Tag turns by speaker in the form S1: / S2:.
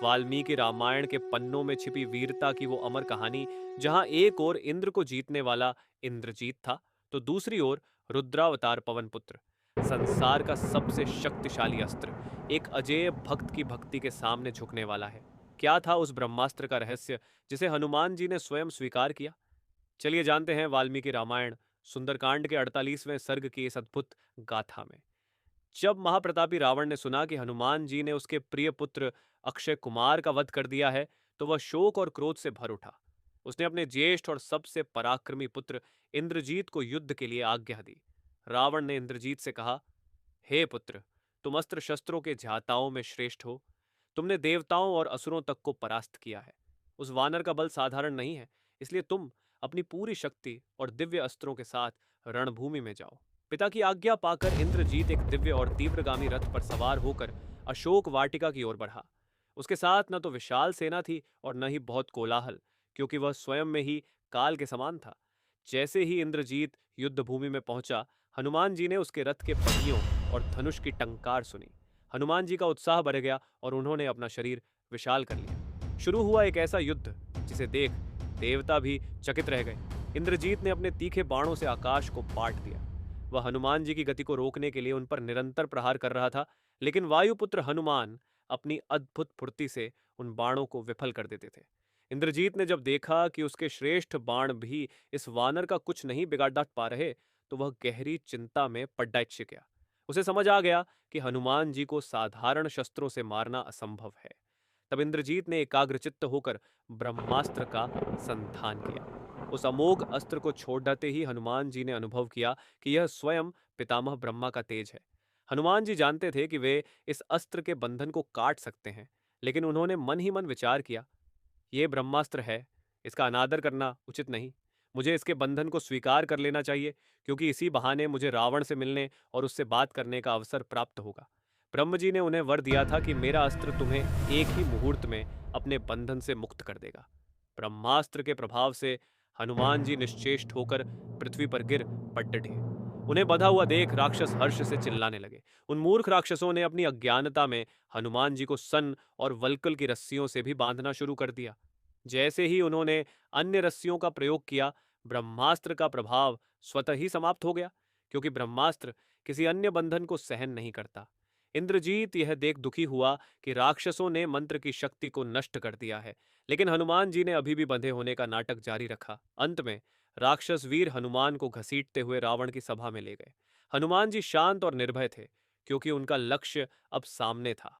S1: वाल्मीकि रामायण के पन्नों में छिपी वीरता की वो अमर कहानी, जहां एक ओर इंद्र को जीतने वाला इंद्रजीत था, तो दूसरी ओर रुद्रावतार पवनपुत्र, संसार का सबसे शक्तिशाली अस्त्र, एक अजेय भक्त की भक्ति के सामने झुकने वाला है। क्या था उस ब्रह्मास्त्र का रहस्य जिसे हनुमान जी ने स्वयं स्वीकार किया? चलिए जानते हैं वाल्मीकि रामायण सुंदरकांड के 48वें सर्ग की इस अद्भुत गाथा में। जब महाप्रतापी रावण ने सुना कि हनुमान जी ने उसके प्रिय पुत्र अक्षय कुमार का वध कर दिया है, तो वह शोक और क्रोध से भर उठा। उसने अपने ज्येष्ठ और सबसे पराक्रमी पुत्र इंद्रजीत को युद्ध के लिए आज्ञा दी। रावण ने इंद्रजीत से कहा, हे पुत्र, तुम अस्त्र शस्त्रों के झाताओं में श्रेष्ठ हो। तुमने देवताओं और असुरों तक को परास्त किया है। उस वानर का बल साधारण नहीं है, इसलिए तुम अपनी पूरी शक्ति और दिव्य अस्त्रों के साथ रणभूमि में जाओ। पिता की आज्ञा पाकर इंद्रजीत एक दिव्य और तीव्रगामी रथ पर सवार होकर अशोक वाटिका की ओर बढ़ा। उसके साथ न तो विशाल सेना थी और न ही बहुत कोलाहल, क्योंकि वह स्वयं में ही काल के समान था। जैसे ही इंद्रजीत युद्ध भूमि में पहुंचा, हनुमान जी ने उसके रथ के पहियों और धनुष की टंकार सुनी। हनुमान जी का उत्साह बढ़ गया और उन्होंने अपना शरीर विशाल कर लिया। शुरू हुआ एक ऐसा युद्ध जिसे देख देवता भी चकित रह गए। इंद्रजीत ने अपने तीखे बाणों से आकाश को पाट दिया। वह हनुमान जी की गति को रोकने के लिए उन पर निरंतर प्रहार कर रहा था, लेकिन वायुपुत्र हनुमान अपनी अद्भुत फुर्ती से उन बाणों को विफल कर देते थे। इंद्रजीत ने जब देखा कि उसके श्रेष्ठ बाण भी इस वानर का कुछ नहीं बिगाड़ पा रहे, तो वह गहरी चिंता में पड्डाइच गया। उसे समझ आ गया कि हनुमान जी को साधारण शस्त्रों से मारना असंभव है। तब इंद्रजीत ने एकाग्रचित्त होकर ब्रह्मास्त्र का संधान किया। उस अमोघ अस्त्र को छोड़ डालते ही हनुमान जी ने अनुभव किया कि यह स्वयं पितामह ब्रह्मा का तेज है। हनुमान जी जानते थे कि वे इस अस्त्र के बंधन को काट सकते हैं, लेकिन उन्होंने मन ही मन विचार किया, ये ब्रह्मास्त्र है, इसका अनादर करना उचित नहीं। मुझे इसके बंधन को स्वीकार कर लेना चाहिए, क्योंकि इसी बहाने मुझे रावण से मिलने और उससे बात करने का अवसर प्राप्त होगा। ब्रह्म जी ने उन्हें वर दिया था कि मेरा अस्त्र तुम्हें एक ही मुहूर्त में अपने बंधन से मुक्त कर देगा। ब्रह्मास्त्र के प्रभाव से हनुमान जी निश्चेष्ट होकर पृथ्वी पर गिर पड़ डटे। उन्हें बंधा हुआ देख राक्षस हर्ष से चिल्लाने लगे। उन मूर्ख राक्षसों ने अपनी अज्ञानता में हनुमान जी को सन और वल्कल की रस्सियों से भी बांधना शुरू कर दिया। जैसे ही उन्होंने अन्य रस्सियों का प्रयोग किया, ब्रह्मास्त्र का प्रभाव स्वतः ही समाप्त हो गया, क्योंकि ब्रह्मास्त्र किसी अन्य बंधन को सहन नहीं करता। इंद्रजीत यह देख दुखी हुआ कि राक्षसों ने मंत्र की शक्ति को नष्ट कर दिया है, लेकिन हनुमान जी ने अभी भी बंधे होने का नाटक जारी रखा। अंत में राक्षस वीर हनुमान को घसीटते हुए रावण की सभा में ले गए। हनुमान जी शांत और निर्भय थे, क्योंकि उनका लक्ष्य अब सामने था।